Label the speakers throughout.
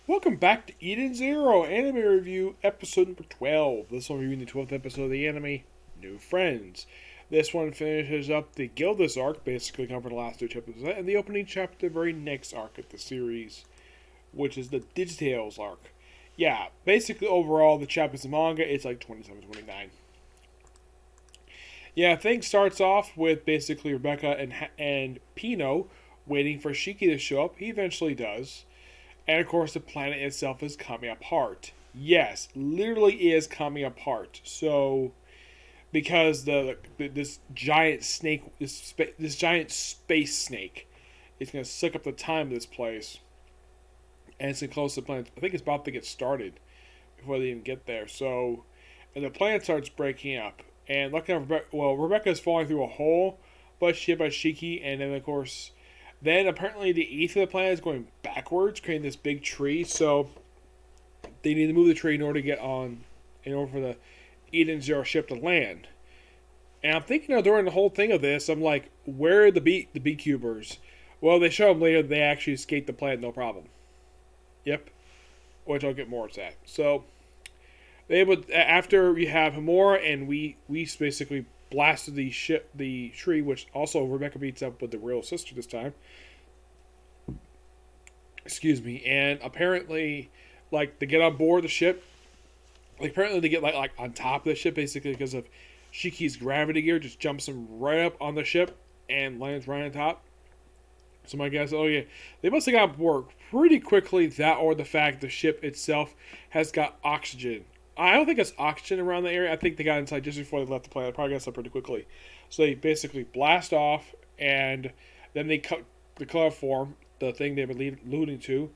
Speaker 1: Welcome back to Eden Zero Anime Review, episode number 12. This one reviewing the 12th episode of the anime, New Friends. This one finishes up the Gildas arc, basically covering the last two chapters, and the opening chapter, the very next arc of the series, which is the Digitales arc. Yeah, basically overall, the chapters in manga, it's like 27, 29. Yeah, things starts off with basically Rebecca and Pino waiting for Shiki to show up. He eventually does. And of course, the planet itself is coming apart. Yes, literally is coming apart. So, because this giant snake, this giant space snake, is going to suck up the time of this place, and it's going to close the planet. I think it's about to get started before they even get there. So, and the planet starts breaking up, and looking at Rebecca is falling through a hole, but she hit by Shiki, and then of course then apparently the ether of the planet is going backwards, creating this big tree. So they need to move the tree in order to get on, in order for the Eden Zero ship to land. And I'm thinking during the whole thing of this, I'm like, where are the beekeepers? Well, they show them later they actually escaped the planet, no problem. Yep, which I'll get more to that. So they would after you have Hamura and we basically blasted the tree, which also Rebecca beats up with the real sister this time. Excuse me. And apparently, like to get on board the ship, like apparently they get like on top of the ship basically because of Shiki's gravity gear, just jumps him right up on the ship and lands right on top. So my guess, oh yeah, they must have got bored pretty quickly. That or the fact the ship itself has got oxygen. I don't think it's oxygen around the area. I think they got inside just before they left the planet. Probably got stuff pretty quickly. So they basically blast off, and then they cut the chloroform, the thing they've been alluding to.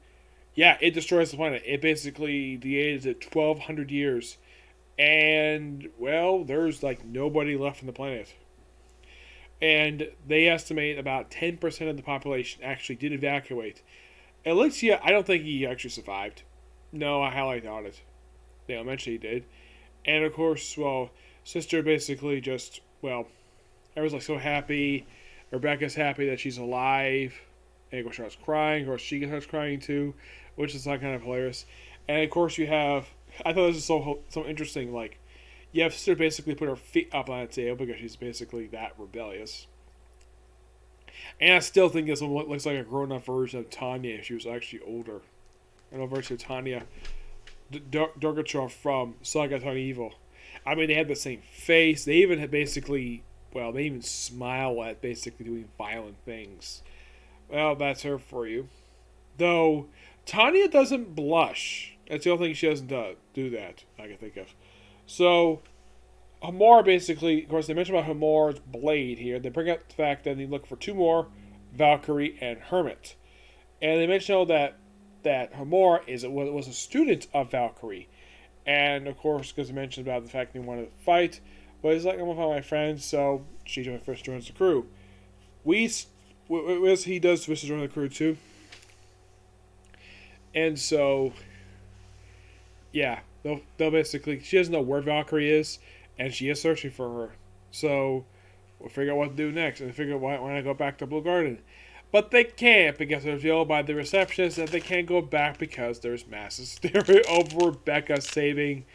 Speaker 1: Yeah, it destroys the planet. It basically de-ages it 1,200 years. And, well, there's like nobody left on the planet. And they estimate about 10% of the population actually did evacuate. Elixia, I don't think he actually survived. No, I highly doubt it. They eventually did. And of course, well, sister basically just, well, everyone's like so happy. Rebecca's happy that she's alive. And of course, starts crying. Of course, she starts crying too, which is like kind of hilarious. And of course, you have, I thought this is so interesting. Like, you have sister basically put her feet up on a table because she's basically that rebellious. And I still think this one looks like a grown up version of Tanya if she was actually older. An old version of Tanya Dorgachev from Saga Tony Evil. I mean, they had the same face. They even had basically, well, they even smile at basically doing violent things. Well, that's her for you. Though, Tanya doesn't blush. That's the only thing she doesn't do that, I can think of. So, Hamor basically, of course, they mentioned about Hamor's blade here. They bring up the fact that they look for two more, Valkyrie and Hermit. And they mention that Hamor was a student of Valkyrie. And of course, because he mentioned about the fact that he wanted to fight, but he's like, I'm gonna find my friends, so she first joins the crew. He does first join the crew too. And so, yeah, they'll basically, she doesn't know where Valkyrie is, and she is searching for her. So, we'll figure out what to do next, and figure out why not go back to Blue Garden. But they can't because they're revealed by the receptionist that they can't go back because there's mass hysteria over Rebecca saving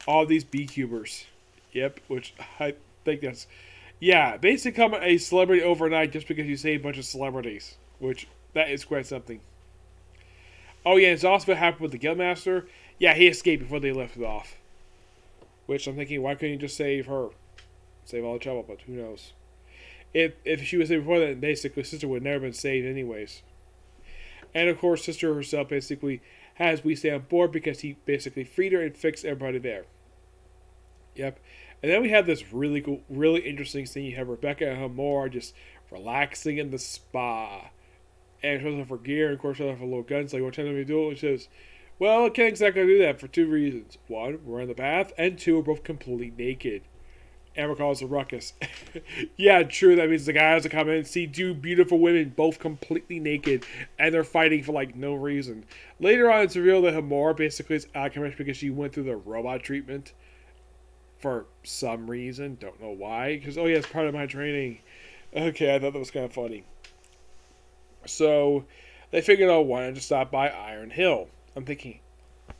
Speaker 1: all these beekeepers. Yep, which I think that's, yeah, basically become a celebrity overnight just because you save a bunch of celebrities, which that is quite something. Oh yeah, it's also what happened with the Guildmaster. Yeah, he escaped before they left it off. Which I'm thinking, why couldn't you just save her? Save all the trouble, but who knows. If she was there before that, basically sister would never been saved anyways. And of course, sister herself basically has we stay on board because he basically freed her and fixed everybody there. Yep. And then we have this really cool, really interesting scene. You have Rebecca and Hamor just relaxing in the spa. And shows off her gear, and of course shows off her little guns. Like, what time do we do it? She says, well, I can't exactly do that for two reasons. One, we're in the bath, and two, we're both completely naked. Amber calls a ruckus. Yeah, true. That means the guys will come in and see two beautiful women, both completely naked, and they're fighting for like no reason. Later on, it's revealed that Hamor basically is alchemist because she went through the robot treatment for some reason. Don't know why. Because, oh yeah, it's part of my training. Okay, I thought that was kind of funny. So they figured out why not just stop by Iron Hill. I'm thinking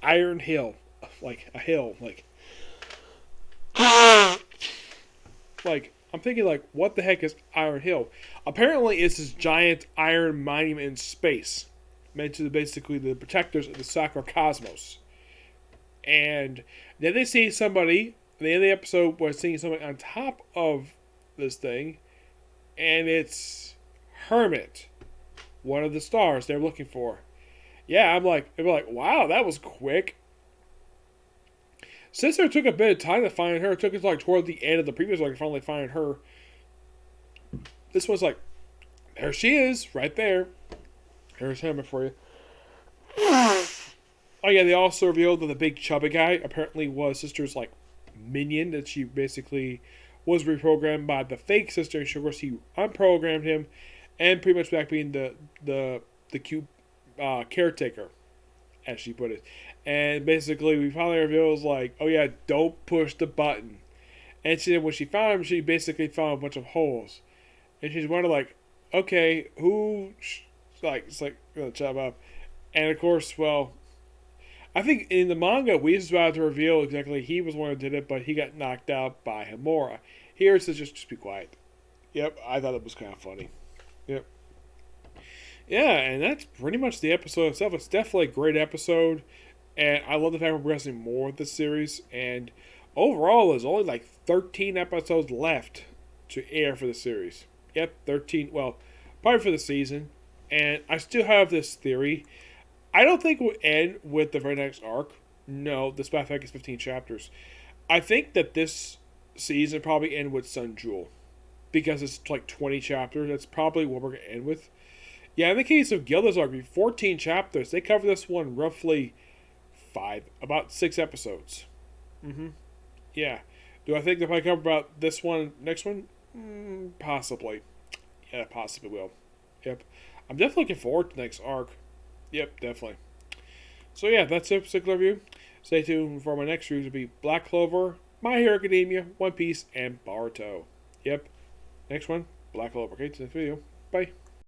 Speaker 1: Iron Hill, like a hill, like I'm thinking like what the heck is Iron Hill? Apparently, it's this giant iron monument in space, meant to basically the protectors of the sacred cosmos. And then they see somebody. The end of the episode was seeing somebody on top of this thing, and it's Hermit, one of the stars they're looking for. Yeah, I'm like, wow, that was quick. Since it took a bit of time to find her, it took us like toward the end of the previous one to finally find her. This was like, there she is, right there. Here's Hermit for you. Oh yeah, they also revealed that the big chubby guy apparently was Sister's like minion, that she basically was reprogrammed by the fake Sister. And of course, he unprogrammed him, and pretty much back being the cute caretaker, as she put it. And basically, we finally revealed like, oh yeah, don't push the button. And she, when she found him, she basically found a bunch of holes, and she's wondering like, okay, who, like, it's like gonna chop up. And of course, well, I think in the manga, we was about to reveal exactly he was the one who did it, but he got knocked out by Himura. Here it says just be quiet. Yep, I thought it was kind of funny. Yep. Yeah, and that's pretty much the episode itself. It's definitely a great episode, and I love the fact we're progressing more with this series. And overall, there's only like 13 episodes left to air for the series. Yep, 13. Well, probably for the season. And I still have this theory. I don't think it will end with the very next arc. No, despite the fact it's 15 chapters. I think that this season probably end with Sun Jewel. Because it's like 20 chapters. That's probably what we're going to end with. Yeah, in the case of Gilda's arc, 14 chapters. They cover this one roughly about 6 episodes. Yeah. Do I think they'll probably cover about this one, next one? Possibly. Yeah, possibly will. Yep. I'm definitely looking forward to the next arc. Yep, definitely. So yeah, that's it for particular review. Stay tuned for my next reviews. Will be Black Clover, My Hero Academia, One Piece, and Boruto. Yep. Next one, Black Clover. Okay, to the video. Bye.